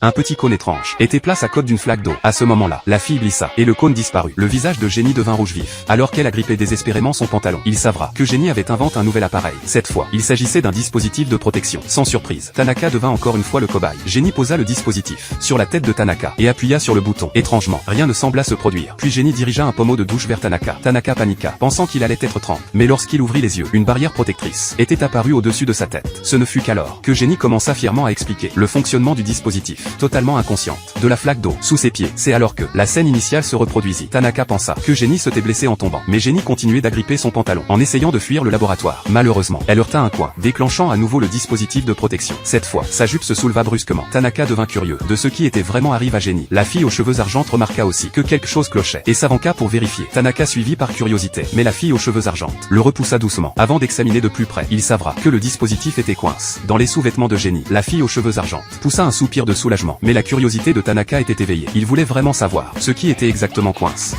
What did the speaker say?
Un petit cône étrange était place à côté d'une flaque d'eau. À ce moment-là, la fille glissa, et le cône disparut. Le visage de Jenny devint rouge vif, alors qu'elle agrippait désespérément son pantalon. Il s'avra que Jenny avait inventé un nouvel appareil. Cette fois, il s'agissait d'un dispositif de protection. Sans surprise, Tanaka devint encore une fois le cobaye. Jenny posa le dispositif sur la tête de Tanaka, et appuya sur le bouton. Étrangement, rien ne sembla se produire. Puis Jenny dirigea un pommeau de douche vers Tanaka. Tanaka paniqua, pensant qu'il allait être trempé. Mais lorsqu'il ouvrit les yeux, une barrière protectrice était apparue au-dessus de sa tête. Ce ne fut qu'alors que Jenny commença fièrement à expliquer le fonctionnement du dispositif, totalement inconsciente de la flaque d'eau sous ses pieds. C'est alors que la scène initiale se reproduisit. Tanaka pensa que Jenny s'était blessée en tombant, mais Jenny continuait d'agripper son pantalon en essayant de fuir le laboratoire. Malheureusement, elle heurta un coin, déclenchant à nouveau le dispositif de protection. Cette fois, sa jupe se souleva brusquement. Tanaka devint curieux de ce qui était vraiment arrivé à Jenny. La fille aux cheveux argent remarqua aussi que quelque chose clochait et s'avanqua pour vérifier. Tanaka suivit par curiosité, mais la fille aux cheveux argent le repoussa doucement. Avant d'examiner de plus près, il s'avra que le dispositif était coince dans les sous-vêtements de Jenny. La fille aux cheveux argent poussa un soupir de soulagement, mais la curiosité de Tanaka était éveillée. Il voulait vraiment savoir ce qui était exactement coince.